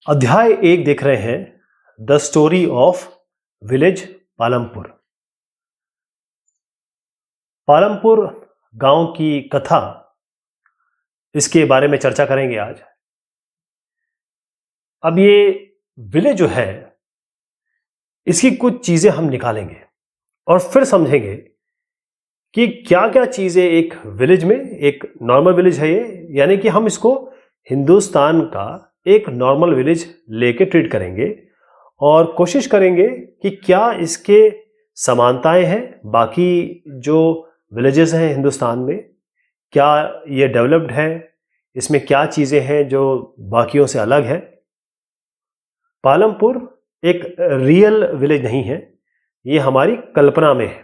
अध्याय 1 देख रहे हैं the story of village Palampur. Palampur गांव की कथा, इसके बारे में चर्चा करेंगे आज। अब ये विलेज जो है, इसकी कुछ चीजें हम निकालेंगे और फिर समझेंगे कि क्या क्या चीजें एक विलेज में, एक नॉर्मल विलेज है ये, यानी कि हम इसको हिंदुस्तान का एक नॉर्मल विलेज लेके ट्रीट करेंगे और कोशिश करेंगे कि क्या इसके समानताएं हैं बाकी जो विलेजेस हैं हिंदुस्तान में, क्या ये डेवलप्ड है, इसमें क्या चीज़ें हैं जो बाकियों से अलग है। पालमपुर एक रियल विलेज नहीं है, ये हमारी कल्पना में है।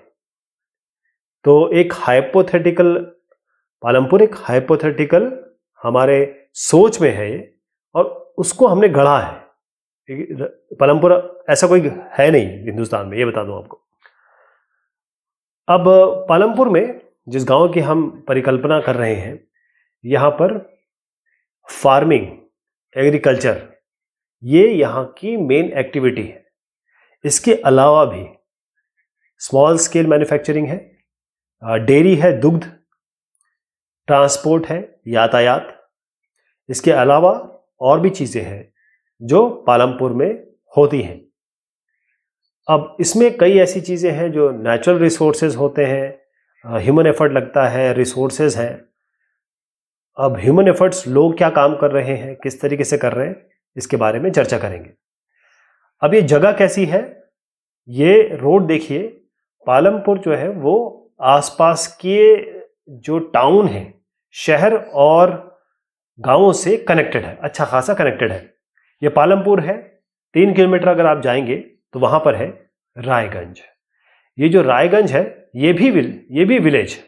तो एक हाइपोथेटिकल पालमपुर, एक हाइपोथेटिकल हमारे सोच में है ये, और उसको हमने गढ़ा है। पालमपुर ऐसा कोई है नहीं हिंदुस्तान में, ये बता दूं आपको। अब पालमपुर में जिस गांव की हम परिकल्पना कर रहे हैं, यहाँ पर फार्मिंग, एग्रीकल्चर, ये यहाँ की मेन एक्टिविटी है। इसके अलावा भी स्मॉल स्केल मैन्युफैक्चरिंग है, डेयरी है, दुग्ध, ट्रांसपोर्ट है, यातायात। इसके अलावा और भी चीज़ें हैं जो पालमपुर में होती हैं। अब इसमें कई ऐसी चीज़ें हैं जो नेचुरल रिसोर्सेज होते हैं, ह्यूमन एफर्ट लगता है, रिसोर्सेज है। अब ह्यूमन एफर्ट्स, लोग क्या काम कर रहे हैं, किस तरीके से कर रहे हैं, इसके बारे में चर्चा करेंगे। अब ये जगह कैसी है, ये रोड देखिए। पालमपुर जो है वो आसपास के जो टाउन है, शहर और गांवों से कनेक्टेड है, अच्छा खासा कनेक्टेड है। ये पालमपुर है, 3 किलोमीटर अगर आप जाएंगे तो वहां पर है रायगंज। ये जो रायगंज है ये भी विलेज,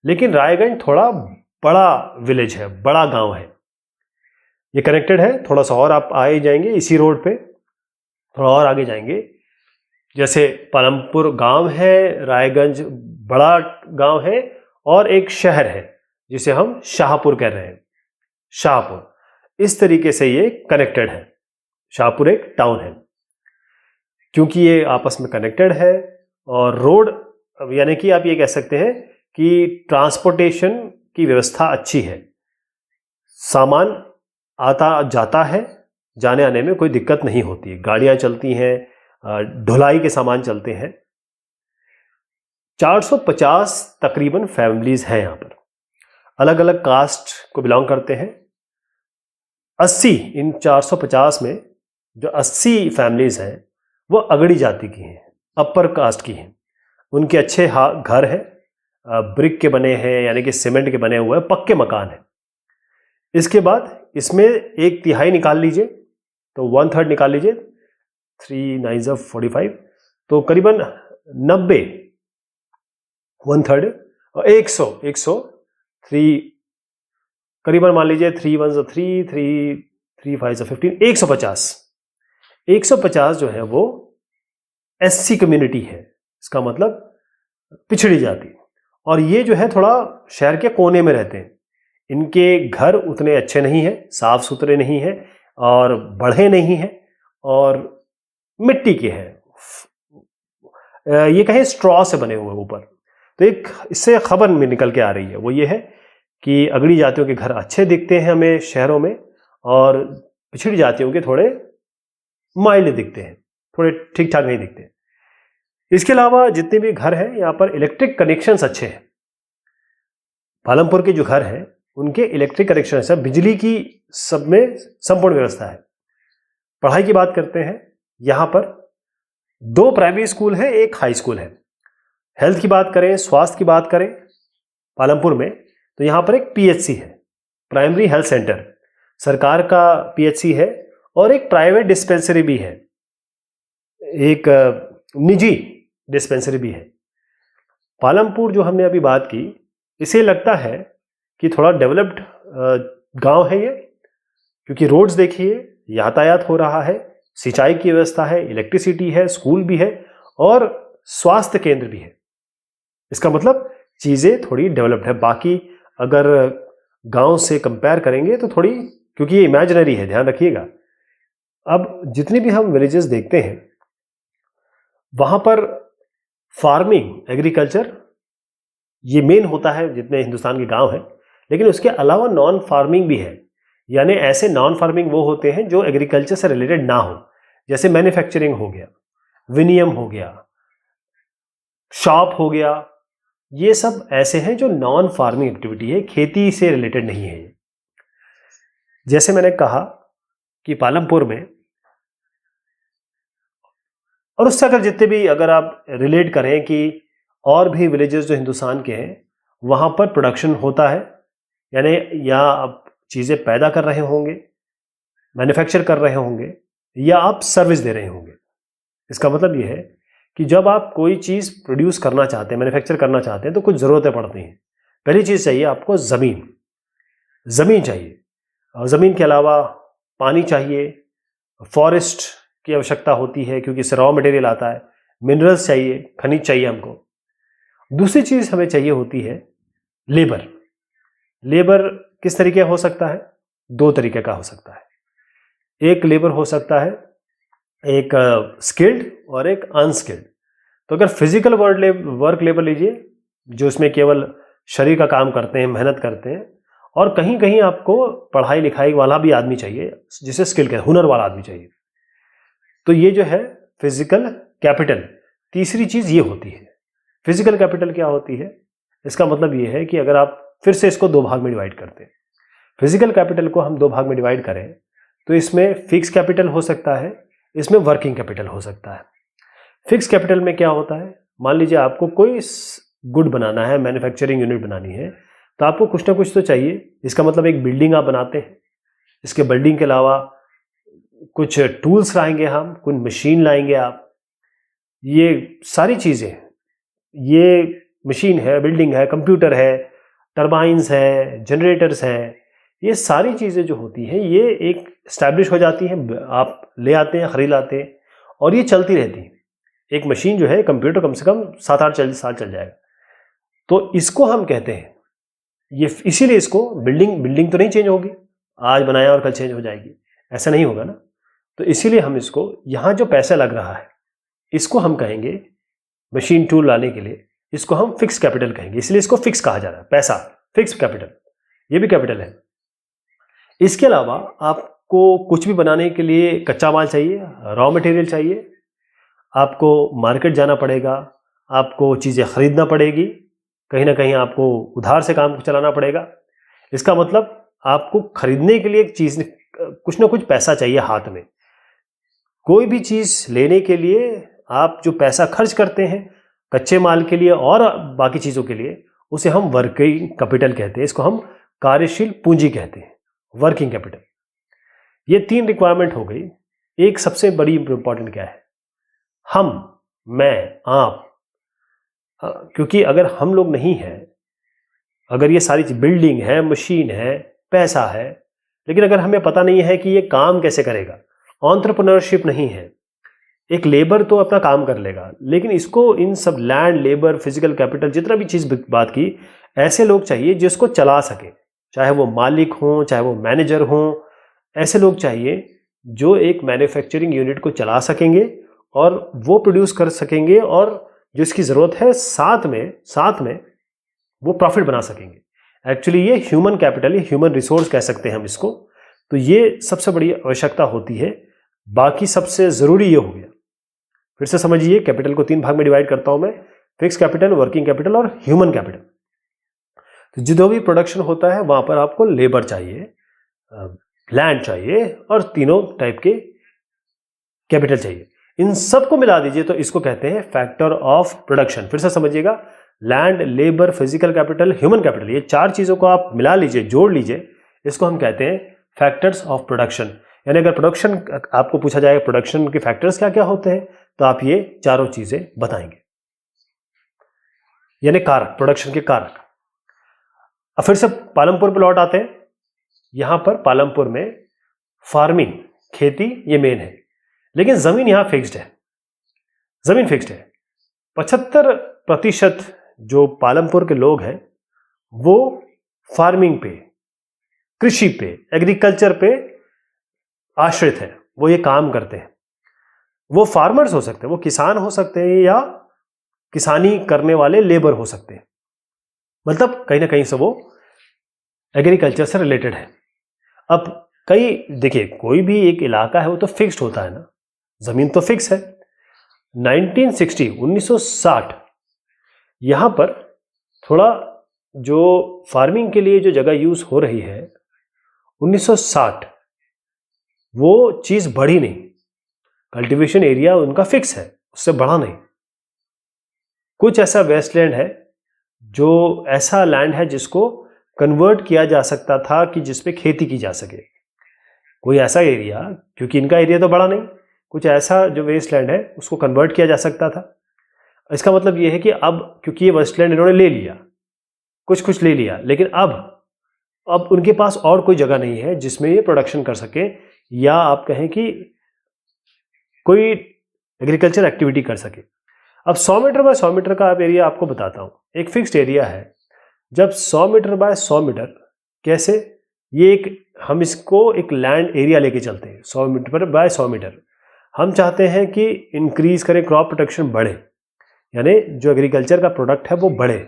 लेकिन रायगंज थोड़ा बड़ा विलेज है, बड़ा गांव है। ये कनेक्टेड है। थोड़ा सा और आप आए जाएंगे इसी रोड पे, थोड़ा और आगे जाएंगे, जैसे पालमपुर गांव है, रायगंज बड़ा गांव है, और एक शहर है जिसे हम शाहपुर कह रहे हैं, शाहपुर। इस तरीके से ये कनेक्टेड है। शाहपुर एक टाउन है। क्योंकि ये आपस में कनेक्टेड है और रोड, यानी कि आप ये कह सकते हैं कि ट्रांसपोर्टेशन की व्यवस्था अच्छी है, सामान आता जाता है, जाने आने में कोई दिक्कत नहीं होती है, गाड़ियां चलती हैं, ढुलाई के सामान चलते हैं। 450 तकरीबन फैमिलीज हैं यहाँ पर, अलग अलग कास्ट को बिलोंग करते हैं। 80, इन 450 में जो 80 फैमिलीज हैं वो अगड़ी जाति की हैं, अपर कास्ट की हैं। उनके अच्छे घर हैं, ब्रिक के बने हैं, यानी कि सीमेंट के बने हुए पक्के मकान हैं। इसके बाद इसमें 1/3 निकाल लीजिए तो 1/3 निकाल लीजिए, 3 9 45, तो करीबन 90, 1/3 और 100, 3 करीबन मान लीजिए 3 1 3, 3 5 15, 150 जो है वो एससी कम्युनिटी है। इसका मतलब पिछड़ी जाति। और ये जो है थोड़ा शहर के कोने में रहते हैं। इनके घर उतने अच्छे नहीं हैं, साफ सुथरे नहीं हैं, और बढ़े नहीं हैं, और मिट्टी के हैं, ये कहें स्ट्रॉ से बने हुए ऊपर। तो एक इससे खबर में निकल के आ रही है, वो ये है कि अगड़ी जातियों के घर अच्छे दिखते हैं हमें शहरों में, और पिछड़ी जातियों के थोड़े माइल्ड दिखते हैं, थोड़े ठीक ठाक नहीं दिखते हैं। इसके अलावा जितने भी घर हैं यहाँ पर इलेक्ट्रिक कनेक्शंस अच्छे हैं। पालमपुर के जो घर हैं उनके इलेक्ट्रिक कनेक्शन है, बिजली की सब में संपूर्ण व्यवस्था है। पढ़ाई की बात करते हैं, यहाँ पर 2 प्राइमरी स्कूल हैं, 1 हाई स्कूल है। हेल्थ की बात करें, स्वास्थ्य की बात करें पालमपुर में, तो यहाँ पर एक पीएचसी है, प्राइमरी हेल्थ सेंटर, सरकार का पीएचसी है, और एक प्राइवेट डिस्पेंसरी भी है, एक निजी डिस्पेंसरी भी है। पालमपुर जो हमने अभी बात की, इसे लगता है कि थोड़ा डेवलप्ड गांव है ये, क्योंकि रोड्स देखिए, यातायात हो रहा है, सिंचाई की व्यवस्था है, इलेक्ट्रिसिटी है, स्कूल भी है, और स्वास्थ्य केंद्र भी है। इसका मतलब चीज़ें थोड़ी डेवलप्ड है। बाकी अगर गांव से कंपेयर करेंगे तो थोड़ी, क्योंकि ये इमेजिनरी है, ध्यान रखिएगा, अब जितनी भी हम विलेजेस देखते हैं वहां पर फार्मिंग, एग्रीकल्चर ये मेन होता है जितने हिंदुस्तान के गांव हैं, लेकिन उसके अलावा नॉन फार्मिंग भी है। यानी ऐसे नॉन फार्मिंग वो होते हैं जो एग्रीकल्चर से रिलेटेड ना हो, जैसे मैन्युफैक्चरिंग हो गया, विनियम हो गया, शॉप हो गया, ये सब ऐसे हैं जो नॉन फार्मिंग एक्टिविटी है, खेती से रिलेटेड नहीं है। जैसे मैंने कहा कि पालमपुर में, और उससे अगर जितने भी अगर आप रिलेट करें कि और भी विलेजेस जो हिंदुस्तान के हैं वहां पर प्रोडक्शन होता है, यानी या आप चीजें पैदा कर रहे होंगे, मैन्युफैक्चर कर रहे होंगे, या आप सर्विस दे रहे होंगे। इसका मतलब यह है कि जब आप कोई चीज प्रोड्यूस करना चाहते हैं, मैन्युफैक्चर करना चाहते हैं, तो कुछ जरूरतें पड़ती हैं। पहली चीज चाहिए आपको जमीन चाहिए, और जमीन के अलावा पानी चाहिए, फॉरेस्ट की आवश्यकता होती है क्योंकि इससे रॉ मटेरियल आता है, मिनरल्स चाहिए, खनिज चाहिए हमको। दूसरी चीज हमें चाहिए होती है लेबर किस तरीके हो सकता है? दो तरीके का हो सकता है। एक लेबर हो सकता है एक स्किल्ड और एक अनस्किल्ड। तो अगर फिजिकल वर्क लेबर लीजिए जो इसमें केवल शरीर का काम करते हैं, मेहनत करते हैं, और कहीं कहीं आपको पढ़ाई लिखाई वाला भी आदमी चाहिए जिसे स्किल कहते हैं, हुनर वाला आदमी चाहिए। तो ये जो है फिजिकल कैपिटल। तीसरी चीज ये होती है फिजिकल कैपिटल। क्या होती है? इसका मतलब ये है कि अगर आप फिर से इसको दो भाग में डिवाइड करते हैं, फिजिकल कैपिटल को हम दो भाग में डिवाइड करें तो इसमें फिक्स कैपिटल हो सकता है, इसमें वर्किंग कैपिटल हो सकता है। फिक्स कैपिटल में क्या होता है? मान लीजिए आपको कोई गुड बनाना है, मैन्युफैक्चरिंग यूनिट बनानी है, तो आपको कुछ ना कुछ तो चाहिए। इसका मतलब एक बिल्डिंग आप बनाते हैं, इसके बिल्डिंग के अलावा कुछ टूल्स लाएंगे हम, कुछ मशीन लाएंगे आप। ये सारी चीजें, ये मशीन है, बिल्डिंग है, कंप्यूटर है, टरबाइंस है, जनरेटर्स हैं, ये सारी चीजें जो होती हैं ये एक स्टैब्लिश हो जाती हैं। आप ले आते हैं, खरीद लाते हैं, और ये चलती रहती है। एक मशीन जो है, कंप्यूटर कम से कम 7-8 साल चल जाएगा। तो इसको हम कहते हैं ये, इसीलिए इसको बिल्डिंग तो नहीं चेंज होगी, आज बनाया और कल चेंज हो जाएगी, ऐसा नहीं होगा ना। तो इसीलिए हम इसको, यहां जो पैसा लग रहा है इसको हम कहेंगे, मशीन टूल लाने के लिए इसको हम फिक्स कैपिटल कहेंगे, इसलिए इसको फिक्स कहा जा रहा है। पैसा फिक्स कैपिटल, ये भी कैपिटल है। इसके अलावा आपको कुछ भी बनाने के लिए कच्चा माल चाहिए, रॉ मटेरियल चाहिए, आपको मार्केट जाना पड़ेगा, आपको चीजें खरीदना पड़ेगी, कहीं ना कहीं आपको उधार से काम चलाना पड़ेगा। इसका मतलब आपको खरीदने के लिए एक चीज, कुछ ना कुछ पैसा चाहिए हाथ में। कोई भी चीज लेने के लिए आप जो पैसा खर्च करते हैं कच्चे माल के लिए और बाकी चीजों के लिए, उसे हम वर्किंग कैपिटल कहते हैं। इसको हम कार्यशील पूंजी कहते हैं, वर्किंग कैपिटल। ये 3 रिक्वायरमेंट हो गई। एक सबसे बड़ी इंपॉर्टेंट क्या है? हम, मैं, आप। क्योंकि अगर हम लोग नहीं हैं, अगर ये सारी चीज, बिल्डिंग है, मशीन है, पैसा है, लेकिन अगर हमें पता नहीं है कि ये काम कैसे करेगा, एंटरप्रेन्योरशिप नहीं है, एक लेबर तो अपना काम कर लेगा, लेकिन इसको, इन सब लैंड, लेबर, फिजिकल कैपिटल, जितना भी चीज बात की, ऐसे लोग चाहिए जिसको चला सके, चाहे वो मालिक हो, चाहे वो मैनेजर हो। ऐसे लोग चाहिए जो एक मैन्युफैक्चरिंग यूनिट को चला सकेंगे और वो प्रोड्यूस कर सकेंगे, और जो इसकी जरूरत है साथ में वो प्रॉफिट बना सकेंगे। एक्चुअली ये ह्यूमन कैपिटल, ये ह्यूमन रिसोर्स कह सकते हैं हम इसको। तो ये सबसे बड़ी आवश्यकता होती है। बाकी सबसे जरूरी ये हो गया। फिर से समझिए, कैपिटल को 3 भाग में डिवाइड करता हूं मैं, फिक्स कैपिटल, वर्किंग कैपिटल और ह्यूमन कैपिटल। तो जो भी प्रोडक्शन होता है वहां पर आपको लेबर चाहिए, लैंड चाहिए, और तीनों टाइप के कैपिटल चाहिए। इन सबको मिला दीजिए तो इसको कहते हैं फैक्टर ऑफ प्रोडक्शन। फिर से समझिएगा, land, labour, physical capital, human capital, ये 4 चीजों को आप मिला लीजिए, जोड़ लीजिए, इसको हम कहते हैं फैक्टर्स ऑफ प्रोडक्शन। यानी अगर प्रोडक्शन आपको पूछा जाए प्रोडक्शन के फैक्टर्स क्या क्या होते हैं, तो आप ये चारों चीजें बताएंगे, यानी कारक, प्रोडक्शन के कारक। अब फिर से पालमपुर पर लौट आते हैं। यहां पर पालमपुर में फार्मिंग, खेती, ये मेन है, लेकिन जमीन यहां फिक्स्ड है, जमीन फिक्स्ड है। 75% जो पालमपुर के लोग हैं वो फार्मिंग पे, कृषि पे, एग्रीकल्चर पे आश्रित है। वो ये काम करते हैं, वो फार्मर्स हो सकते हैं, वो किसान हो सकते हैं या किसानी करने वाले लेबर हो सकते हैं, मतलब कहीं ना कहीं से वो एग्रीकल्चर से रिलेटेड है। अब कई देखिए, कोई भी एक इलाका है वो तो फिक्स्ड होता है ना, जमीन तो फिक्स है। 1960 यहां पर थोड़ा जो फार्मिंग के लिए जो जगह यूज हो रही है 1960 वो चीज बढ़ी नहीं, कल्टीवेशन एरिया उनका फिक्स है, उससे बढ़ा नहीं। कुछ ऐसा वेस्टलैंड है जो ऐसा लैंड है जिसको कन्वर्ट किया जा सकता था कि जिसपे खेती की जा सके। कोई ऐसा एरिया, क्योंकि इनका एरिया तो बड़ा नहीं, कुछ ऐसा जो वेस्टलैंड है उसको कन्वर्ट किया जा सकता था। इसका मतलब ये है कि अब क्योंकि ये वेस्टलैंड इन्होंने ले लिया, कुछ ले लिया, लेकिन अब उनके पास और कोई जगह नहीं है जिसमें ये प्रोडक्शन कर सके, या आप कहें कि कोई एग्रीकल्चर एक्टिविटी कर सके। अब 100 मीटर बाय 100 मीटर का आप एरिया आपको बताता हूँ, एक फिक्स्ड एरिया है। जब 100 मीटर बाय 100 मीटर, कैसे, ये एक, हम इसको एक लैंड एरिया लेके चलते हैं 100 मीटर बाय 100 मीटर। हम चाहते हैं कि इंक्रीज करें, क्रॉप प्रोडक्शन बढ़े, यानी जो एग्रीकल्चर का प्रोडक्ट है वो बढ़े।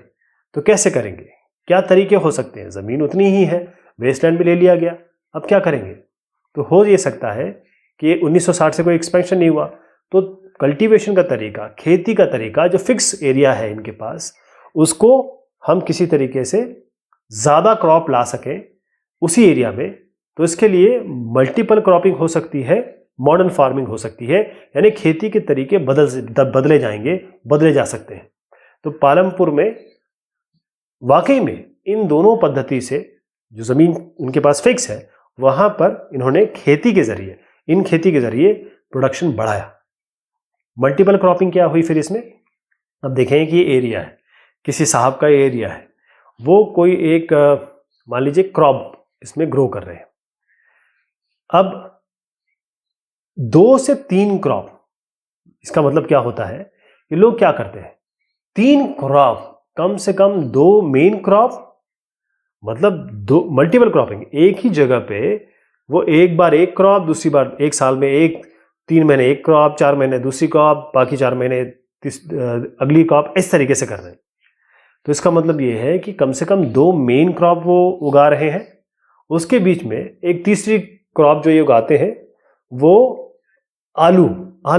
तो कैसे करेंगे, क्या तरीके हो सकते हैं? ज़मीन उतनी ही है, वेस्टलैंड भी ले लिया गया, अब क्या करेंगे? तो हो ये सकता है कि 1960 से कोई एक्सपेंशन नहीं हुआ, तो कल्टीवेशन का तरीका, खेती का तरीका, जो फिक्स एरिया है इनके पास, उसको हम किसी तरीके से ज़्यादा क्रॉप ला सकें उसी एरिया में। तो इसके लिए मल्टीपल क्रॉपिंग हो सकती है, मॉडर्न फार्मिंग हो सकती है, यानी खेती के तरीके बदले जाएंगे, बदले जा सकते हैं। तो पालमपुर में वाकई में इन दोनों पद्धति से, जो ज़मीन उनके पास फिक्स है, वहाँ पर इन्होंने खेती के ज़रिए प्रोडक्शन बढ़ाया। मल्टीपल क्रॉपिंग क्या हुई फिर इसमें? अब देखें कि ये एरिया है, किसी साहब का एरिया है, वो कोई एक मान लीजिए क्रॉप इसमें ग्रो कर रहे हैं। अब 2 से 3 क्रॉप, इसका मतलब क्या होता है कि लोग क्या करते हैं, 3 क्रॉप, कम से कम 2 मेन क्रॉप, मतलब 2 मल्टीपल क्रॉपिंग, एक ही जगह पे वो एक बार एक क्रॉप, दूसरी बार एक साल में 3 महीने एक क्रॉप, 4 महीने दूसरी क्रॉप, बाकी 4 महीने अगली क्रॉप, इस तरीके से कर रहे हैं। तो इसका मतलब ये है कि कम से कम 2 मेन क्रॉप वो उगा रहे हैं, उसके बीच में एक तीसरी क्रॉप जो ये उगाते हैं वो आलू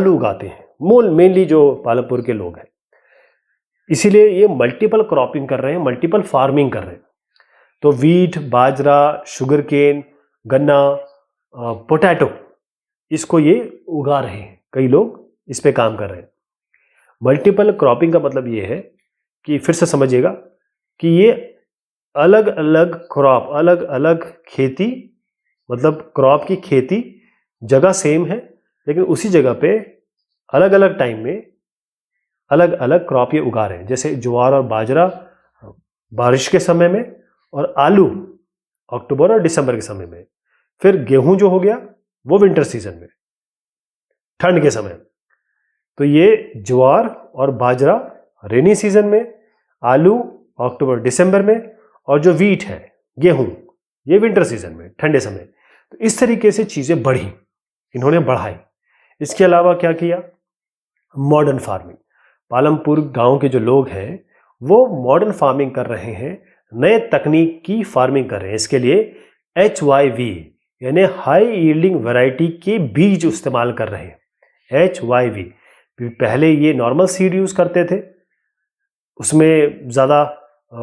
उगाते हैं, मेनली जो पालमपुर के लोग हैं। इसीलिए ये मल्टीपल क्रॉपिंग कर रहे हैं, मल्टीपल फार्मिंग कर रहे हैं। तो वीट, बाजरा, शुगर केन, गन्ना, पोटैटो, इसको ये उगा रहे हैं, कई लोग इस पे काम कर रहे हैं। मल्टीपल क्रॉपिंग का मतलब ये है कि, फिर से समझिएगा, कि ये अलग अलग क्रॉप, अलग अलग खेती, मतलब क्रॉप की खेती जगह सेम है, लेकिन उसी जगह पे अलग अलग टाइम में अलग अलग क्रॉप ये उगा रहे हैं। जैसे ज्वार और बाजरा बारिश के समय में, और आलू अक्टूबर और दिसंबर के समय में। फिर गेहूं जो हो गया वो विंटर सीजन में, ठंड के समय। तो ये ज्वार और बाजरा रेनी सीजन में, आलू अक्टूबर दिसंबर में, और जो वीट है, गेहूं, ये विंटर सीजन में, ठंडे समय। तो इस तरीके से चीज़ें बढ़ी, इन्होंने बढ़ाई। इसके अलावा क्या किया? Modern farming. पालमपुर गांव के जो लोग हैं वो मॉडर्न फार्मिंग कर रहे हैं, नए तकनीक की फार्मिंग कर रहे हैं। इसके लिए HYV यानी हाई यील्डिंग वैरायटी के बीज इस्तेमाल कर रहे हैं। HYV, पहले ये नॉर्मल सीड यूज़ करते थे, उसमें ज़्यादा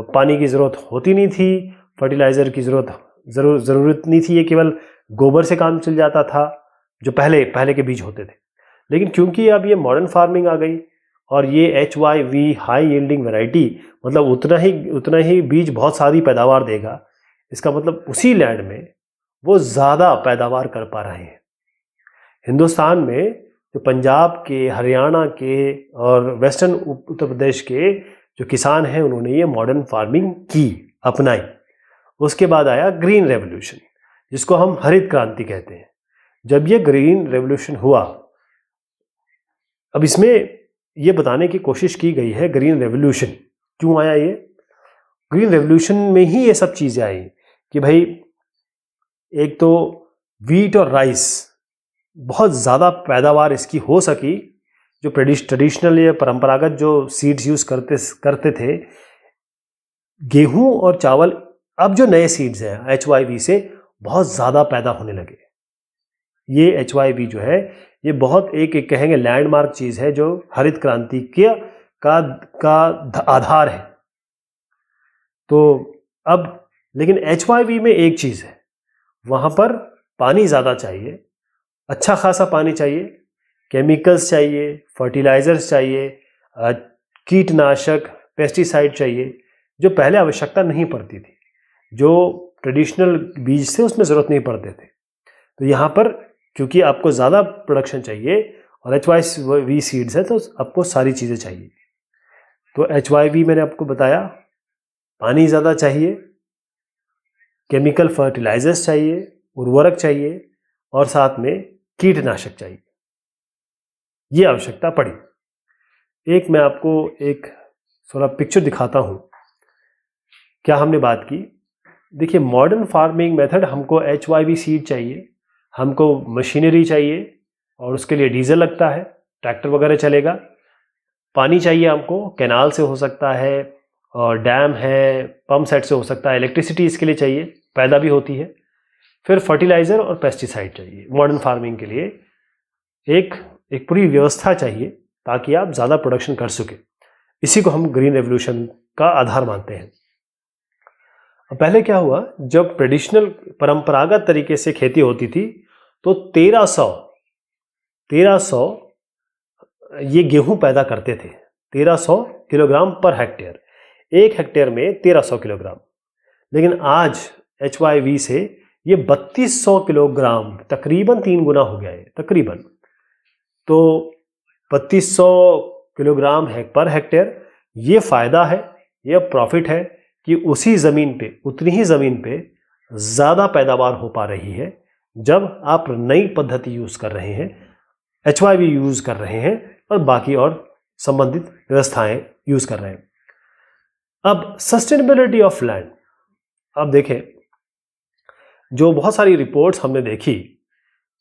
पानी की ज़रूरत होती नहीं थी, फर्टिलाइज़र की ज़रूरत नहीं थी, ये केवल गोबर से काम चल जाता था, जो पहले के बीज होते थे। लेकिन क्योंकि अब ये मॉडर्न फार्मिंग आ गई और ये HYV हाई यील्डिंग वैरायटी, मतलब उतना ही बीज बहुत सारी पैदावार देगा, इसका मतलब उसी लैंड में वो ज़्यादा पैदावार कर पा रहे हैं। हिंदुस्तान में जो पंजाब के, हरियाणा के और वेस्टर्न उत्तर प्रदेश के जो किसान हैं, उन्होंने ये मॉडर्न फार्मिंग की, अपनाई। उसके बाद आया ग्रीन रेवोल्यूशन, जिसको हम हरित क्रांति कहते हैं। जब ये ग्रीन रेवोल्यूशन हुआ, अब इसमें ये बताने की कोशिश की गई है ग्रीन रेवोल्यूशन क्यों आया। ये ग्रीन रेवोल्यूशन में ही ये सब चीज़ें आई कि भाई, एक तो वीट और राइस, बहुत ज़्यादा पैदावार इसकी हो सकी, जो ट्रेडिशनल या परंपरागत जो सीड्स यूज़ करते थे, गेहूं और चावल, अब जो नए सीड्स हैं HYV से बहुत ज़्यादा पैदा होने लगे। ये HYV जो है ये बहुत एक कहेंगे लैंडमार्क चीज़ है जो हरित क्रांति का आधार है। तो अब लेकिन HYV में एक चीज़ है, वहाँ पर पानी ज़्यादा चाहिए, अच्छा खासा पानी चाहिए, केमिकल्स चाहिए, फर्टिलाइजर्स चाहिए, कीटनाशक, पेस्टिसाइड चाहिए, जो पहले आवश्यकता नहीं पड़ती थी। जो ट्रेडिशनल बीज थे उसमें ज़रूरत नहीं पड़ते थे। तो यहाँ पर क्योंकि आपको ज़्यादा प्रोडक्शन चाहिए और HYV सीड्स है तो आपको सारी चीज़ें चाहिए। तो HYV मैंने आपको बताया, पानी ज़्यादा चाहिए, केमिकल फर्टिलाइजर्स चाहिए, उर्वरक चाहिए और साथ में कीटनाशक चाहिए। ये आवश्यकता पड़ी। एक मैं आपको एक थोड़ा पिक्चर दिखाता हूँ। क्या हमने बात की, देखिए मॉडर्न फार्मिंग मेथड, हमको HYV सीड चाहिए, हमको मशीनरी चाहिए और उसके लिए डीजल लगता है, ट्रैक्टर वगैरह चलेगा, पानी चाहिए हमको, कैनाल से हो सकता है और डैम है, पंप सेट से हो सकता है, इलेक्ट्रिसिटी इसके लिए चाहिए, पैदा भी होती है, फिर फर्टिलाइज़र और पेस्टिसाइड चाहिए। मॉडर्न फार्मिंग के लिए एक पूरी व्यवस्था चाहिए ताकि आप ज़्यादा प्रोडक्शन कर सकें। इसी को हम ग्रीन रेवोल्यूशन का आधार मानते हैं। पहले क्या हुआ, जब ट्रेडिशनल परंपरागत तरीके से खेती होती थी तो 1300 ये गेहूं पैदा करते थे, 1300 किलोग्राम पर हेक्टेयर, एक हेक्टेयर में 1300 किलोग्राम। लेकिन आज HYV से ये 3200 किलोग्राम, तकरीबन 3 गुना हो गया है तकरीबन। तो 3200 किलोग्राम पर हेक्टेयर, ये फ़ायदा है, ये प्रॉफिट है कि उसी ज़मीन पे, उतनी ही ज़मीन पे ज़्यादा पैदावार हो पा रही है जब आप नई पद्धति यूज़ कर रहे हैं, HYV यूज़ कर रहे हैं और बाकी और संबंधित व्यवस्थाएं यूज़ कर रहे हैं। अब सस्टेनेबिलिटी ऑफ लैंड, अब देखें जो बहुत सारी रिपोर्ट्स हमने देखी,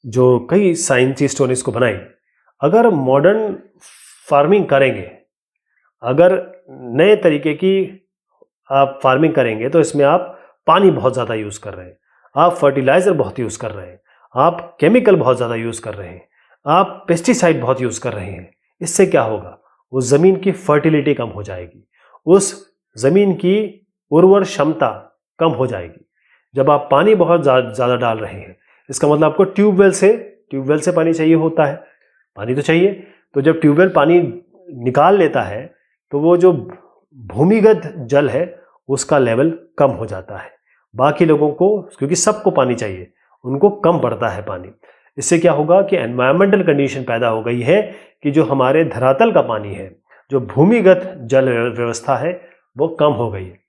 जो कई साइंटिस्टों ने इसको बनाई, अगर मॉडर्न फार्मिंग करेंगे, अगर नए तरीके की आप फार्मिंग करेंगे तो इसमें आप पानी बहुत ज़्यादा यूज़ कर रहे हैं, आप फर्टिलाइज़र बहुत यूज़ कर रहे हैं, आप केमिकल बहुत ज़्यादा यूज़ कर रहे हैं, आप पेस्टिसाइड बहुत यूज़ कर रहे हैं। इससे क्या होगा, उस ज़मीन की फर्टिलिटी कम हो जाएगी, उस ज़मीन की उर्वर क्षमता कम हो जाएगी। जब आप पानी बहुत ज़्यादा डाल रहे हैं, इसका मतलब आपको ट्यूबवेल से पानी चाहिए होता है, पानी तो चाहिए। तो जब ट्यूबवेल पानी निकाल लेता है तो वो जो भूमिगत जल है उसका लेवल कम हो जाता है। बाकी लोगों को, क्योंकि सबको पानी चाहिए, उनको कम पड़ता है पानी। इससे क्या होगा कि एनवायरमेंटल कंडीशन पैदा हो गई है कि जो हमारे धरातल का पानी है, जो भूमिगत जल व्यवस्था है, वो कम हो गई है।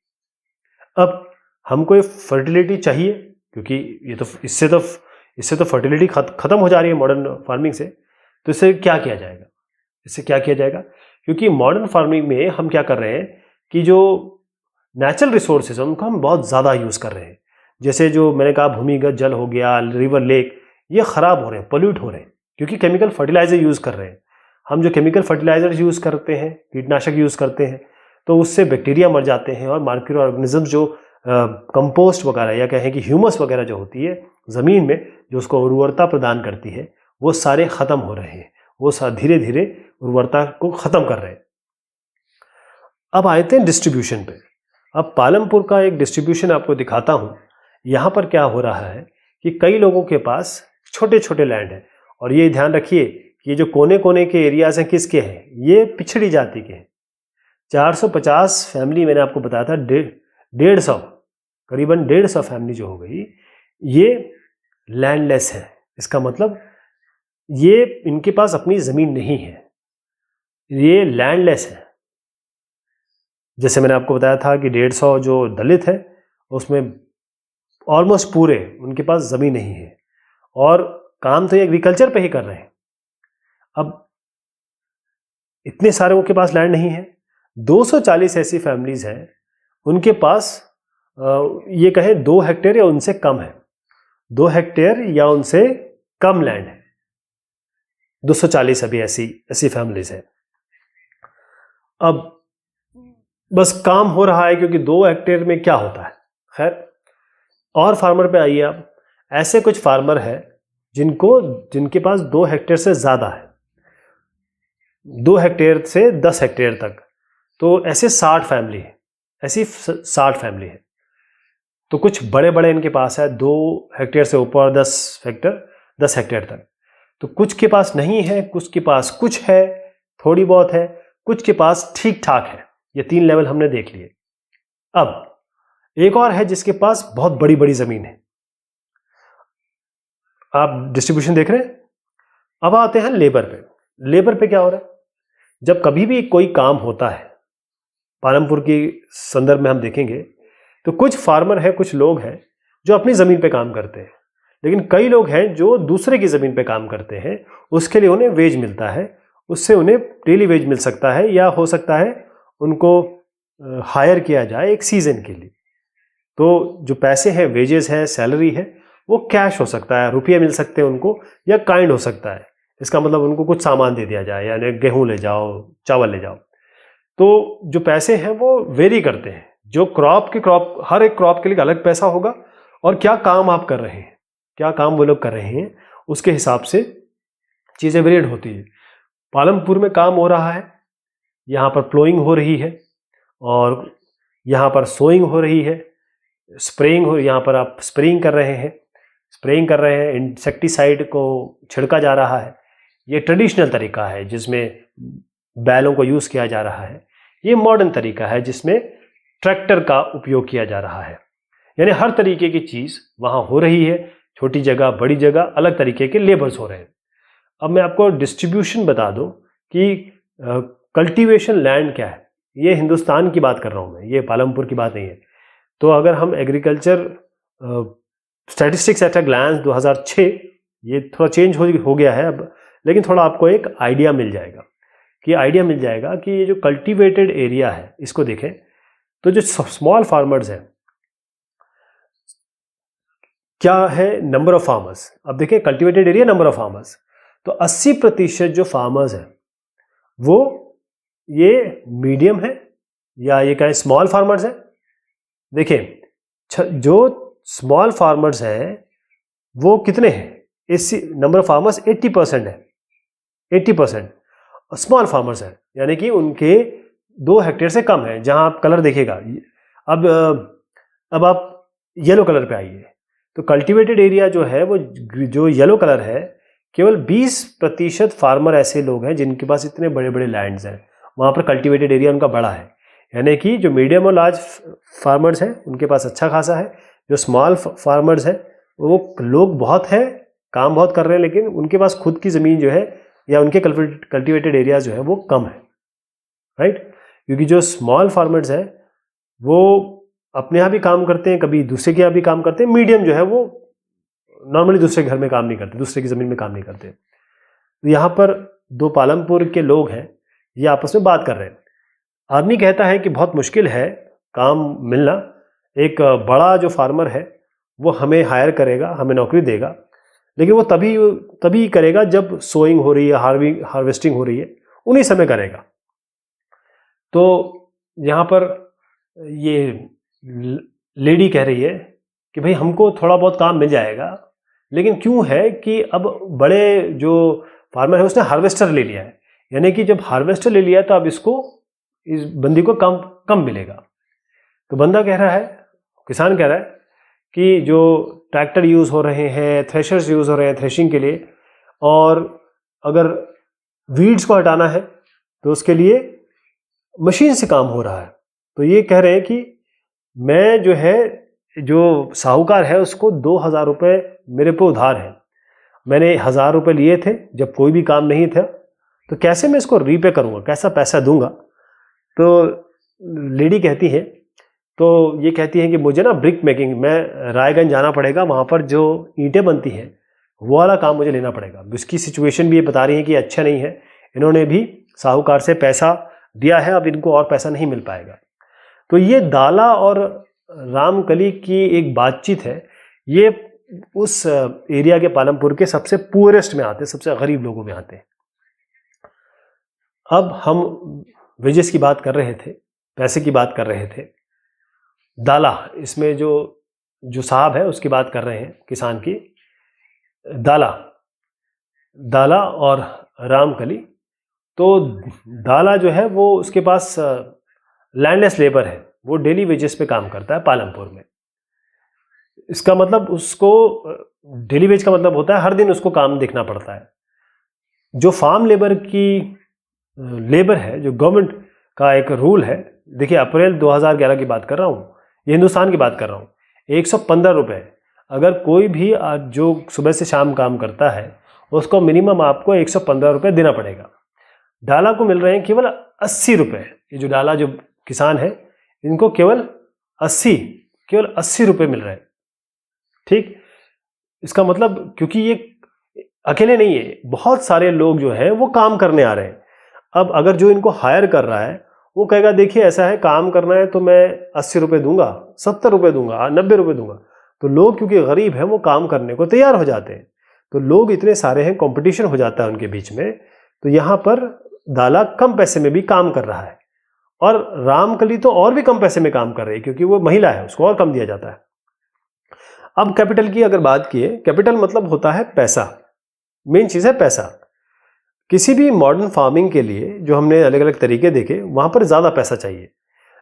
अब हमको ये फर्टिलिटी चाहिए, क्योंकि ये तो इससे तो फर्टिलिटी खत्म हो जा रही है मॉडर्न फार्मिंग से। तो इससे क्या किया जाएगा, क्योंकि मॉडर्न फार्मिंग में हम क्या कर रहे हैं कि जो नेचुरल रिसोर्सेज हैं उनको हम बहुत ज़्यादा यूज़ कर रहे हैं। जैसे जो मैंने कहा भूमिगत जल हो गया, रिवर, लेक, ये ख़राब हो रहे हैं, पोल्यूट हो रहे हैं, क्योंकि केमिकल फर्टिलाइज़र यूज़ कर रहे हैं। हम जो केमिकल फर्टिलाइजर्स यूज़ करते हैं, कीटनाशक यूज़ करते हैं, तो उससे बैक्टीरिया मर जाते हैं और माइक्रो ऑर्गेनिज्म जो कंपोस्ट वगैरह या कहें कि ह्यूमस वगैरह जो होती है ज़मीन में, जो उसको उर्वरता प्रदान करती है, वो सारे ख़त्म हो रहे हैं, वो धीरे धीरे उर्वरता को ख़त्म कर रहे हैं। अब आते हैं डिस्ट्रीब्यूशन पे। अब पालमपुर का एक डिस्ट्रीब्यूशन आपको दिखाता हूँ। यहाँ पर क्या हो रहा है कि कई लोगों के पास छोटे छोटे लैंड है, और ये ध्यान रखिए कि ये जो कोने कोने के एरियाज हैं किसके हैं, ये पिछड़ी जाति के हैं। 450 फैमिली मैंने आपको बताया था, 150 करीबन 150 फैमिली जो हो गई, ये लैंडलेस है। इसका मतलब ये इनके पास अपनी ज़मीन नहीं है, ये लैंडलेस है। जैसे मैंने आपको बताया था कि 150 जो दलित है उसमें ऑलमोस्ट पूरे उनके पास ज़मीन नहीं है, और काम तो ये एग्रीकल्चर पे ही कर रहे हैं। अब इतने सारे उनके पास लैंड नहीं है। 240 ऐसी फैमिलीज हैं उनके पास ये कहें 2 हेक्टेयर या उनसे कम है, 2 हेक्टेयर या उनसे कम लैंड है। 240 अभी ऐसी फैमिलीज है। अब बस काम हो रहा है क्योंकि 2 हेक्टेयर में क्या होता है। खैर, और फार्मर पे आइए आप। ऐसे कुछ फार्मर है जिनके पास 2 हेक्टेयर से ज़्यादा है, 2 हेक्टेयर से 10 हेक्टेयर तक। तो ऐसे 60 फैमिली है, ऐसी 60 फैमिली है। तो कुछ बड़े बड़े इनके पास है 2 हेक्टेयर से ऊपर 10 हेक्टेयर तक। तो कुछ के पास नहीं है, कुछ के पास कुछ है, थोड़ी बहुत है, कुछ के पास ठीक ठाक है। ये 3 लेवल हमने देख लिए। अब एक और है जिसके पास बहुत बड़ी बड़ी जमीन है। आप डिस्ट्रीब्यूशन देख रहे हैं। अब आते हैं लेबर पे। लेबर पे क्या हो रहा है, जब कभी भी कोई काम होता है, पालमपुर की संदर्भ में हम देखेंगे तो कुछ फार्मर है, कुछ लोग हैं जो अपनी ज़मीन पे काम करते हैं, लेकिन कई लोग हैं जो दूसरे की ज़मीन पे काम करते हैं। उसके लिए उन्हें वेज मिलता है, उससे उन्हें डेली वेज मिल सकता है, या हो सकता है उनको हायर किया जाए एक सीज़न के लिए। तो जो पैसे हैं, वेजेस हैं, सैलरी है, वो कैश हो सकता है, रुपये मिल सकते हैं उनको, या काइंड हो सकता है। इसका मतलब उनको कुछ सामान दे दिया जाए, यानी गेहूँ ले जाओ, चावल ले जाओ। तो जो पैसे हैं वो वेरी करते हैं। जो क्रॉप हर एक क्रॉप के लिए अलग पैसा होगा, और क्या काम आप कर रहे हैं, क्या काम वो लोग कर रहे हैं, उसके हिसाब से चीज़ें वेरिएड होती है। पालमपुर में काम हो रहा है, यहाँ पर प्लोइंग हो रही है, और यहाँ पर सोइंग हो रही है, स्प्रेइंग हो, यहाँ पर आप स्प्रेइंग कर रहे हैं, इंसेक्टिसाइड को छिड़का जा रहा है। ये ट्रेडिशनल तरीका है जिसमें बैलों को यूज़ किया जा रहा है। ये मॉडर्न तरीका है जिसमें ट्रैक्टर का उपयोग किया जा रहा है। यानी हर तरीके की चीज़ वहाँ हो रही है, छोटी जगह, बड़ी जगह, अलग तरीके के लेबर्स हो रहे हैं। अब मैं आपको डिस्ट्रीब्यूशन बता दूं कि कल्टीवेशन लैंड क्या है। ये हिंदुस्तान की बात कर रहा हूँ मैं, ये पालमपुर की बात नहीं है। तो अगर हम agriculture statistics at a glance 2006, ये थोड़ा चेंज हो गया है अब, लेकिन थोड़ा आपको एक आइडिया मिल जाएगा कि ये जो कल्टीवेटेड एरिया है, इसको देखें तो जो स्मॉल फार्मर्स हैं, क्या है नंबर ऑफ फार्मर्स। अब देखें cultivated area, number of farmers, तो 80% जो फार्मर्स हैं वो ये मीडियम है, या ये कहें स्मॉल फार्मर्स हैं। देखिए जो स्मॉल फार्मर्स हैं वो कितने हैं, इस नंबर ऑफ फार्मर्स 80% है, 80% स्मॉल फार्मर्स हैं, यानी कि उनके 2 हेक्टेयर से कम है। जहां आप कलर देखेगा, अब आप येलो कलर पे आइए, तो कल्टीवेटेड एरिया जो है वो जो येलो कलर है, केवल 20% फार्मर ऐसे लोग हैं जिनके पास इतने बड़े बड़े लैंड्स हैं, वहाँ पर कल्टीवेटेड एरिया उनका बड़ा है। यानी कि जो मीडियम और लार्ज फार्मर्स हैं उनके पास अच्छा खासा है, जो स्मॉल फार्मर्स हैं वो लोग बहुत हैं, काम बहुत कर रहे हैं, लेकिन उनके पास खुद की ज़मीन जो है या उनके कल्टीवेटेड एरिया जो है वो कम है, राइट। क्योंकि जो स्मॉल फार्मर्स हैं वो अपने यहाँ भी काम करते हैं, कभी दूसरे के यहाँ भी काम करते हैं। मीडियम जो है वो नॉर्मली दूसरे घर में काम नहीं करते, दूसरे की ज़मीन में काम नहीं करते। तो यहाँ पर 2 पालमपुर के लोग हैं, ये आपस में बात कर रहे हैं। आदमी कहता है कि बहुत मुश्किल है काम मिलना, एक बड़ा जो फार्मर है वो हमें हायर करेगा, हमें नौकरी देगा, लेकिन वो तभी करेगा जब सोइंग हो रही है, हार्वेस्टिंग हो रही है, उन्हीं समय करेगा। तो यहाँ पर ये लेडी कह रही है कि भाई हमको थोड़ा बहुत काम मिल जाएगा, लेकिन क्यों है कि अब बड़े जो फार्मर है उसने हार्वेस्टर ले लिया है, यानी कि जब हार्वेस्टर ले लिया तो अब इस बंदी को कम मिलेगा। तो बंदा कह रहा है, किसान कह रहा है कि जो ट्रैक्टर यूज़ हो रहे हैं, थ्रेशर्स यूज़ हो रहे हैं थ्रेशिंग के लिए, और अगर वीड्स को हटाना है तो उसके लिए मशीन से काम हो रहा है। तो ये कह रहे हैं कि मैं जो साहूकार है उसको 2000 रुपये मेरे पे उधार है, मैंने 1000 रुपये लिए थे जब कोई भी काम नहीं था, तो कैसे मैं इसको रीपे करूँगा, कैसा पैसा दूंगा। तो लेडी कहती है, तो ये कहती है कि मुझे ना ब्रिक मेकिंग, मैं रायगंज जाना पड़ेगा, वहाँ पर जो ईंटें बनती हैं वो वाला काम मुझे लेना पड़ेगा। उसकी सिचुएशन भी ये बता रही है कि अच्छा नहीं है, इन्होंने भी साहूकार से पैसा दिया है, अब इनको और पैसा नहीं मिल पाएगा। तो ये दाला और रामकली की एक बातचीत है। ये उस एरिया के पालमपुर के सबसे पुअरेस्ट में आते हैं, सबसे गरीब लोगों में आते हैं। अब हम वेजेस की बात कर रहे थे, पैसे की बात कर रहे थे। दाला, इसमें जो साहब है उसकी बात कर रहे हैं, किसान की। दाला और रामकली। तो दाला जो है वो उसके पास लैंडलेस लेबर है, वो डेली वेजेस पे काम करता है पालमपुर में। इसका मतलब उसको डेली वेज का मतलब होता है हर दिन उसको काम देखना पड़ता है। जो फार्म लेबर की लेबर है, जो गवर्नमेंट का एक रूल है, देखिए अप्रैल 2011 की बात कर रहा हूँ, ये हिंदुस्तान की बात कर रहा हूँ, 115 रुपये। अगर कोई भी जो सुबह से शाम काम करता है उसको मिनिमम आपको 115 रुपये देना पड़ेगा। डाला को मिल रहे हैं केवल 80 रुपये। ये जो डाला जो किसान है इनको केवल 80 रुपये मिल रहे हैं। ठीक, इसका मतलब क्योंकि ये अकेले नहीं है, बहुत सारे लोग जो है वो काम करने आ रहे हैं। अब अगर जो इनको हायर कर रहा है वो कहेगा देखिए ऐसा है, काम करना है तो मैं 80 रुपये दूंगा, 70 रुपये दूंगा, 90 रुपये दूंगा। तो लोग क्योंकि गरीब हैं वो काम करने को तैयार हो जाते हैं। तो लोग इतने सारे हैं, कंपटीशन हो जाता है उनके बीच में। तो यहाँ पर दाला कम पैसे में भी काम कर रहा है और रामकली तो और भी कम पैसे में काम कर रही है क्योंकि वो महिला है, उसको और कम दिया जाता है। अब कैपिटल की अगर बात किए, कैपिटल मतलब होता है पैसा, मेन चीज़ है पैसा। किसी भी मॉडर्न फार्मिंग के लिए जो हमने अलग अलग तरीके देखे वहाँ पर ज़्यादा पैसा चाहिए।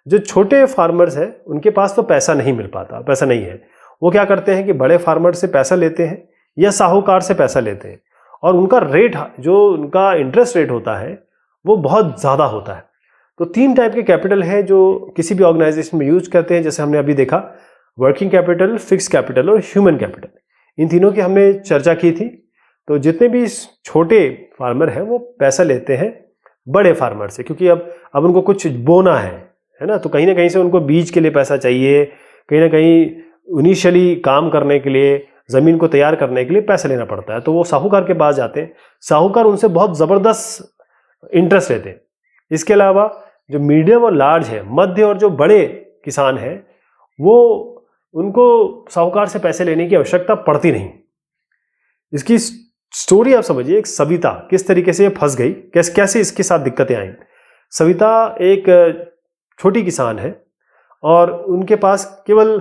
जो छोटे फार्मर्स हैं उनके पास तो पैसा नहीं मिल पाता, पैसा नहीं है। वो क्या करते हैं कि बड़े फार्मर से पैसा लेते हैं या साहूकार से पैसा लेते हैं और उनका रेट, जो उनका इंटरेस्ट रेट होता है वो बहुत ज़्यादा होता है। तो 3 टाइप के कैपिटल हैं जो किसी भी ऑर्गेनाइजेशन में यूज करते हैं, जैसे हमने अभी देखा, वर्किंग कैपिटल, फिक्स कैपिटल और ह्यूमन कैपिटल। इन तीनों की हमने चर्चा की थी। तो जितने भी छोटे फार्मर हैं वो पैसा लेते हैं बड़े फार्मर से, क्योंकि अब उनको कुछ बोना है ना, तो कहीं ना कहीं से उनको बीज के लिए पैसा चाहिए, कहीं ना कहीं इनिशियली काम करने के लिए, ज़मीन को तैयार करने के लिए पैसा लेना पड़ता है। तो वो साहूकार के पास जाते हैं, साहूकार उनसे बहुत ज़बरदस्त इंटरेस्ट लेते हैं। इसके अलावा जो मीडियम और लार्ज है, मध्य और जो बड़े किसान हैं, वो उनको साहूकार से पैसे लेने की आवश्यकता पड़ती नहीं। इसकी स्टोरी आप समझिए, एक सविता किस तरीके से ये फंस गई, कैसे इसके साथ दिक्कतें आई। सविता एक छोटी किसान है और उनके पास केवल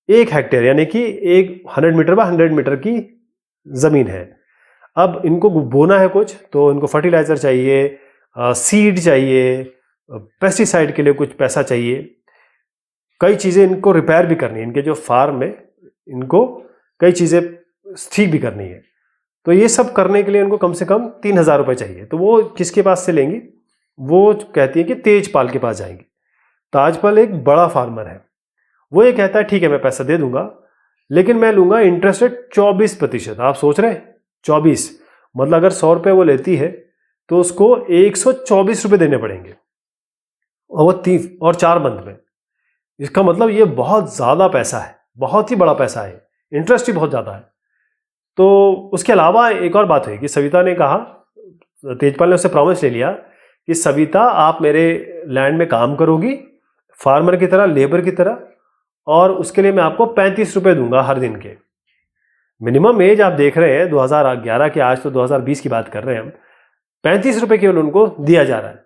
1 हेक्टेयर यानी कि एक 100 मीटर बाय 100 मीटर की ज़मीन है। अब इनको बोना है कुछ, तो इनको फर्टिलाइज़र चाहिए, सीड चाहिए, पेस्टिसाइड के लिए कुछ पैसा चाहिए, कई चीज़ें इनको रिपेयर भी करनी है, इनके जो फार्म में इनको कई चीज़ें ठीक भी करनी है। तो ये सब करने के लिए इनको कम से कम 3000 रुपये चाहिए। तो वो किसके पास से लेंगी? वो कहती है कि तेजपाल के पास जाएंगी। ताजपाल एक बड़ा फार्मर है, वो ये कहता है ठीक है मैं पैसा दे दूंगा, लेकिन मैं लूंगा इंटरेस्ट रेट 24%। आप सोच रहे हैं 24, मतलब अगर 100 रुपये वो लेती है तो उसको 124 रुपये देने पड़ेंगे, और वो 3 और 4 मंथ में। इसका मतलब ये बहुत ज़्यादा पैसा है, बहुत ही बड़ा पैसा है, इंटरेस्ट ही बहुत ज़्यादा है। तो उसके अलावा एक और बात हुई कि सविता ने कहा, तेजपाल ने उससे प्रॉमिस ले लिया कि सविता आप मेरे लैंड में काम करोगी फार्मर की तरह, लेबर की तरह, और उसके लिए मैं आपको 35 रुपये दूंगा हर दिन के। मिनिमम एज आप देख रहे हैं 2011 के, आज तो 2020 की बात कर रहे हैं हम, 35 रुपये केवल उनको दिया जा रहा है।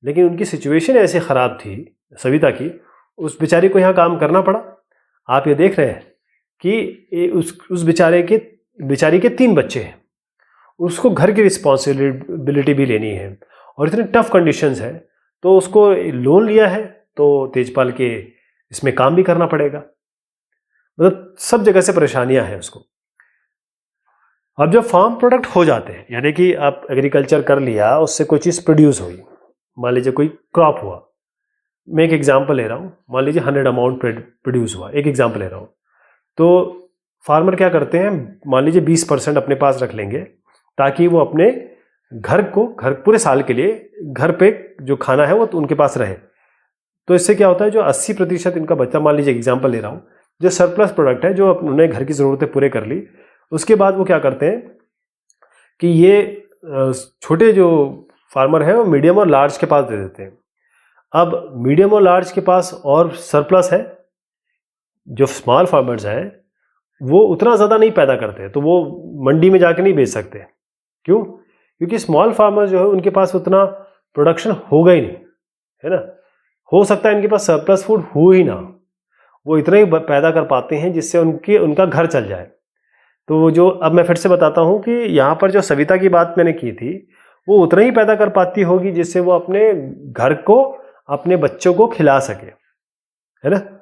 लेकिन उनकी सिचुएशन ऐसी ख़राब थी सविता की, उस बेचारी को यहाँ काम करना पड़ा। आप ये देख रहे हैं कि उस बेचारी के 3 बच्चे हैं, उसको घर की रिस्पॉन्सिबिलिटी भी लेनी है और इतने टफ कंडीशंस है, तो उसको लोन लिया है तो तेजपाल के इसमें काम भी करना पड़ेगा। मतलब सब जगह से परेशानियां हैं उसको। अब जब फार्म प्रोडक्ट हो जाते हैं, यानी कि आप एग्रीकल्चर कर लिया, उससे कोई चीज़ प्रोड्यूस हुई, मान लीजिए कोई क्रॉप हुआ, मैं एक एग्जांपल ले रहा हूँ, मान लीजिए 100 अमाउंट प्रोड्यूस हुआ, एक एग्जांपल ले रहा हूँ। तो फार्मर क्या करते हैं, मान लीजिए 20% अपने पास रख लेंगे ताकि वो अपने घर पूरे साल के लिए घर पे जो खाना है वो तो उनके पास रहे। तो इससे क्या होता है, जो 80% इनका बचता, मान लीजिए एग्जांपल ले रहा हूँ, जो सरप्लस प्रोडक्ट है, जो उन्होंने घर की ज़रूरतें पूरे कर ली, उसके बाद वो क्या करते हैं कि ये छोटे जो फार्मर है वो मीडियम और लार्ज के पास दे देते हैं। अब मीडियम और लार्ज के पास और सरप्लस है, जो स्मॉल फार्मर्स हैं वो उतना ज़्यादा नहीं पैदा करते, तो वो मंडी में जाके नहीं बेच सकते। क्यों? क्योंकि स्मॉल फार्मर्स जो है उनके पास उतना प्रोडक्शन होगा ही नहीं, है ना। हो सकता है इनके पास सरप्लस फूड हो ही ना, वो इतना ही पैदा कर पाते हैं जिससे उनका घर चल जाए। तो जो अब मैं फिर से बताता हूँ कि यहाँ पर जो सविता की बात मैंने की थी, वो उतना ही पैदा कर पाती होगी जिससे वो अपने घर को, अपने बच्चों को खिला सके, है ना।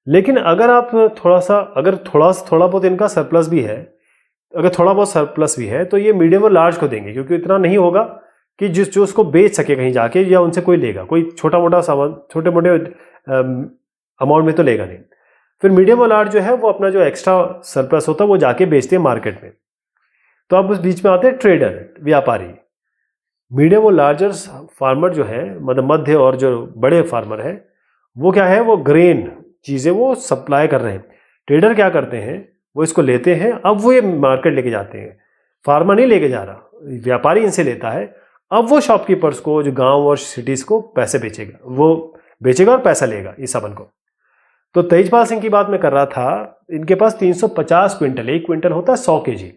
लेकिन अगर आप थोड़ा बहुत इनका सरप्लस भी है, अगर थोड़ा बहुत सरप्लस भी है, तो ये मीडियम और लार्ज को देंगे, क्योंकि इतना नहीं होगा कि जो उसको बेच सके कहीं जाके, या उनसे कोई लेगा, कोई छोटा मोटा सामान छोटे मोटे अमाउंट में तो लेगा नहीं। फिर मीडियम और लार्ज जो है वो अपना जो एक्स्ट्रा सरप्लस होता है वो जाके बेचते हैं मार्केट में। तो अब उस बीच में आते हैं ट्रेडर, व्यापारी। मीडियम और लार्जर फार्मर जो है, मतलब मध्य और जो बड़े फार्मर है, वो क्या है, वो ग्रेन चीज़ें वो सप्लाई कर रहे हैं। ट्रेडर क्या करते हैं, वो इसको लेते हैं, अब वो ये मार्केट लेके जाते हैं। फार्मर नहीं लेके जा रहा, व्यापारी इनसे लेता है। अब वो शॉपकीपर्स को, जो गांव और सिटीज़ को पैसे बेचेगा, वो बेचेगा और पैसा लेगा इस सामान को। तो तेजपाल सिंह की बात मैं कर रहा था, इनके पास 350 क्विंटल, 1 क्विंटल होता है 100 kg,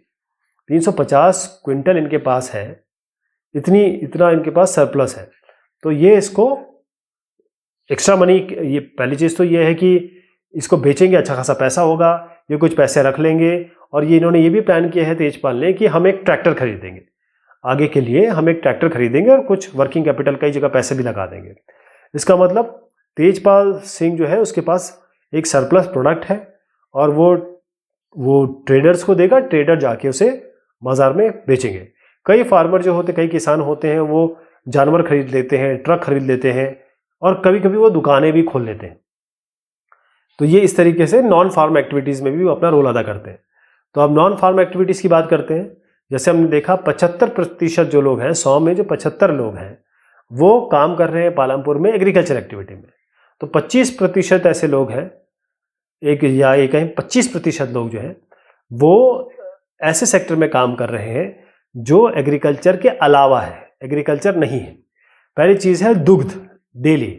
350 क्विंटल इनके पास है, इतना इनके पास सरप्लस है। तो ये इसको एक्स्ट्रा मनी, ये पहली चीज़ तो ये है कि इसको बेचेंगे, अच्छा खासा पैसा होगा, ये कुछ पैसे रख लेंगे। और ये इन्होंने ये भी प्लान किया है तेजपाल ने कि हम एक ट्रैक्टर खरीदेंगे, आगे के लिए हम एक ट्रैक्टर खरीदेंगे और कुछ वर्किंग कैपिटल कई जगह पैसे भी लगा देंगे। इसका मतलब तेजपाल सिंह जो है उसके पास एक सरप्लस प्रोडक्ट है और वो ट्रेडर्स को देगा, ट्रेडर जाके उसे बाजार में बेचेंगे। कई फार्मर जो होते, कई किसान होते हैं, वो जानवर खरीद लेते हैं, ट्रक खरीद लेते हैं, और कभी कभी वो दुकानें भी खोल लेते हैं। तो ये इस तरीके से नॉन फार्म एक्टिविटीज़ में भी वो अपना रोल अदा करते हैं। तो अब नॉन फार्म एक्टिविटीज़ की बात करते हैं। जैसे हमने देखा 75% जो लोग हैं, 100 में जो 75 लोग हैं, वो काम कर रहे हैं पालमपुर में एग्रीकल्चर एक्टिविटी में। तो 25% ऐसे लोग हैं, ये कहीं 25% लोग जो हैं वो ऐसे सेक्टर में काम कर रहे हैं जो एग्रीकल्चर के अलावा है, एग्रीकल्चर नहीं है। पहली चीज़ है दुग्ध, डेली।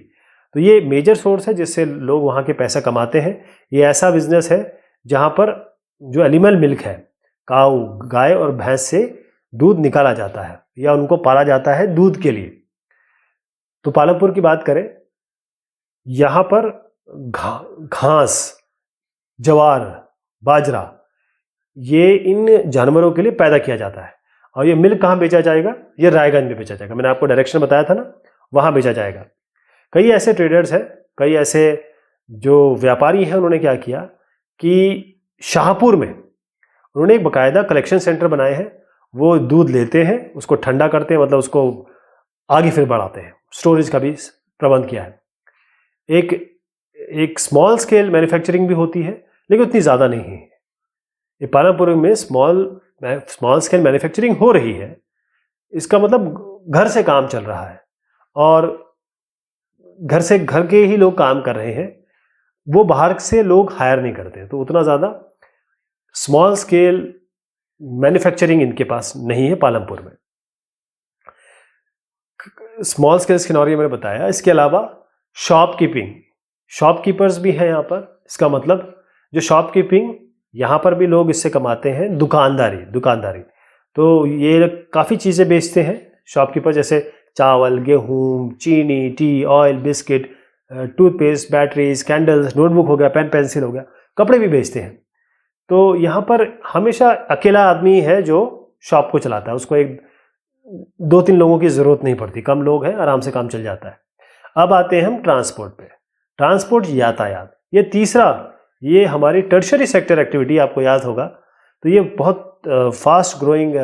तो ये मेजर सोर्स है जिससे लोग वहाँ के पैसा कमाते हैं। ये ऐसा बिजनेस है जहाँ पर जो एनिमल मिल्क है, काऊ, गाय और भैंस से दूध निकाला जाता है या उनको पाला जाता है दूध के लिए। तो पालमपुर की बात करें, यहाँ पर घास, ज्वार, बाजरा, ये इन जानवरों के लिए पैदा किया जाता है। और ये मिल्क कहाँ बेचा जाएगा, ये रायगंज में बेचा जाएगा। मैंने आपको डायरेक्शन बताया था ना, वहाँ बेचा जाएगा। कई ऐसे ट्रेडर्स हैं, कई ऐसे जो व्यापारी हैं, उन्होंने क्या किया कि शाहपुर में उन्होंने एक बाकायदा कलेक्शन सेंटर बनाए हैं। वो दूध लेते हैं, उसको ठंडा करते हैं, मतलब उसको आगे फिर बढ़ाते हैं, स्टोरेज का भी प्रबंध किया है। एक स्मॉल स्केल मैन्युफैक्चरिंग भी होती है, लेकिन उतनी ज़्यादा नहीं है। ये पालमपुर में स्मॉल स्केल मैन्युफैक्चरिंग हो रही है, इसका मतलब घर से काम चल रहा है और घर के ही लोग काम कर रहे हैं, वो बाहर से लोग हायर नहीं करते। तो उतना ज़्यादा स्मॉल स्केल मैन्युफैक्चरिंग इनके पास नहीं है पालमपुर में। स्मॉल स्केल सिनेरियो मैंने बताया। इसके अलावा शॉपकीपर्स भी हैं यहाँ पर। इसका मतलब जो शॉपकीपिंग, यहाँ पर भी लोग इससे कमाते हैं। दुकानदारी तो ये काफ़ी चीज़ें बेचते हैं शॉपकीपर, जैसे चावल, गेहूँ, चीनी, T, oil, biscuit, toothpaste, batteries, candles, notebook हो गया, पेन पेंसिल हो गया, कपड़े भी बेचते हैं। तो यहाँ पर हमेशा अकेला आदमी है जो शॉप को चलाता है, उसको 2-3 लोगों की ज़रूरत नहीं पड़ती, कम लोग हैं, आराम से काम चल जाता है। अब आते हैं हम ट्रांसपोर्ट पे। ट्रांसपोर्ट, यातायात, ये तीसरा, ये हमारी टर्शरी सेक्टर एक्टिविटी, आपको याद होगा। तो ये बहुत फास्ट ग्रोइंग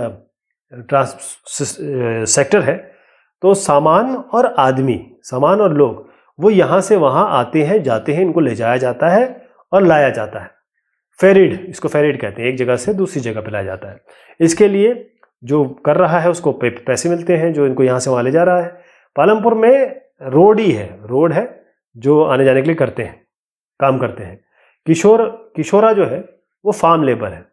सेक्टर है। तो सामान और लोग वो यहाँ से वहाँ आते हैं, जाते हैं, इनको ले जाया जाता है और लाया जाता है। इसको फेरिड कहते हैं, एक जगह से दूसरी जगह पे लाया जाता है। इसके लिए जो कर रहा है उसको पैसे मिलते हैं, जो इनको यहाँ से वहाँ ले जा रहा है। पालमपुर में रोड है जो आने जाने के लिए काम करते हैं। किशोरा जो है वो फार्म लेबर है।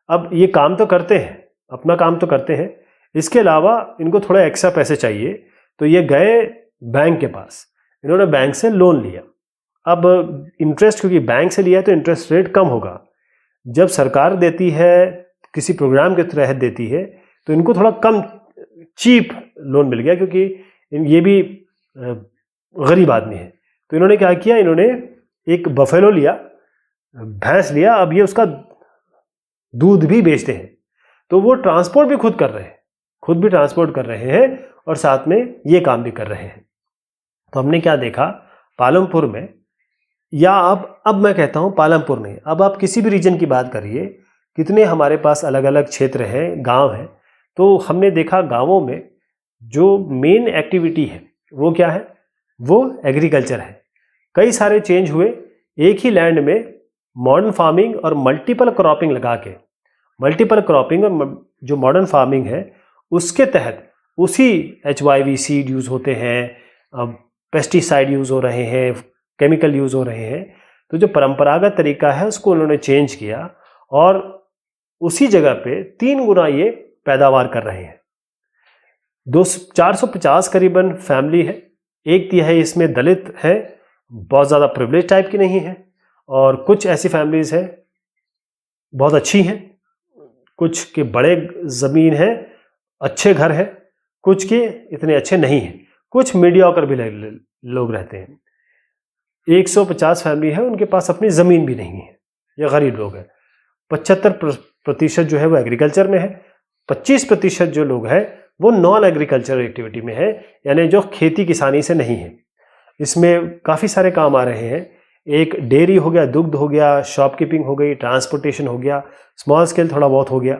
अब ये काम तो करते हैं, अपना काम तो करते हैं, इसके अलावा इनको थोड़ा एक्स्ट्रा पैसे चाहिए, तो ये गए बैंक के पास, इन्होंने बैंक से लोन लिया। अब इंटरेस्ट, क्योंकि बैंक से लिया तो इंटरेस्ट रेट कम होगा, जब सरकार देती है, किसी प्रोग्राम के तहत देती है, तो इनको थोड़ा कम चीप लोन मिल गया, क्योंकि ये भी गरीब आदमी है। तो इन्होंने क्या किया, इन्होंने एक बफेलो लिया, भैंस लिया, अब ये उसका दूध भी बेचते हैं। तो वो ट्रांसपोर्ट भी खुद कर रहे हैं, खुद भी ट्रांसपोर्ट कर रहे हैं और साथ में ये काम भी कर रहे हैं। तो हमने क्या देखा पालमपुर में, या अब मैं कहता हूँ पालमपुर नहीं, अब आप किसी भी रीजन की बात करिए, कितने हमारे पास अलग अलग क्षेत्र हैं, गांव हैं। तो हमने देखा गांवों में जो मेन एक्टिविटी है वो क्या है, वो एग्रीकल्चर है। कई सारे चेंज हुए, एक ही लैंड में मॉडर्न फार्मिंग और मल्टीपल क्रॉपिंग लगा के, मल्टीपल क्रॉपिंग और जो मॉडर्न फार्मिंग है उसके तहत उसी HYV सीड यूज़ होते हैं, पेस्टिसाइड यूज़ हो रहे हैं, केमिकल यूज़ हो रहे हैं। तो जो परंपरागत तरीका है उसको उन्होंने चेंज किया और उसी जगह पे 3 गुना ये पैदावार कर रहे हैं। 450 करीबन फैमिली है, 1/3 इसमें दलित है, बहुत ज़्यादा प्रिविलेज टाइप की नहीं है, और कुछ ऐसी फैमिलीज हैं बहुत अच्छी हैं, कुछ के बड़े ज़मीन है, अच्छे घर है, कुछ के इतने अच्छे नहीं हैं, कुछ मीडियोकर भी लोग रहते हैं। 150 फैमिली है, उनके पास अपनी ज़मीन भी नहीं है, ये गरीब लोग हैं। 75% जो है वो एग्रीकल्चर में है, 25% जो लोग हैं वो नॉन एग्रीकल्चर एक्टिविटी में है, यानी जो खेती किसानी से नहीं है। इसमें काफ़ी सारे काम आ रहे हैं, एक डेयरी हो गया, दुग्ध हो गया, शॉपकीपिंग हो गई, ट्रांसपोर्टेशन हो गया, स्मॉल स्केल थोड़ा बहुत हो गया,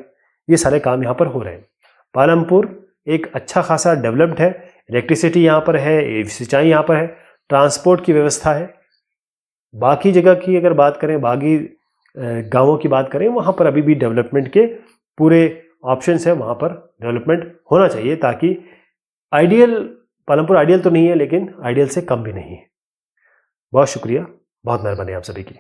ये सारे काम यहाँ पर हो रहे हैं। पालमपुर एक अच्छा खासा डेवलप्ड है, इलेक्ट्रिसिटी यहाँ पर है, सिंचाई यहाँ पर है, ट्रांसपोर्ट की व्यवस्था है। बाकी जगह की अगर बात करें, बाकी गांवों की बात करें, वहाँ पर अभी भी डेवलपमेंट के पूरे ऑप्शंस हैं, वहाँ पर डेवलपमेंट होना चाहिए, ताकि आइडियल, पालमपुर आइडियल तो नहीं है लेकिन आइडियल से कम भी नहीं है। बहुत शुक्रिया, बहुत मेहरबानी आप सभी की।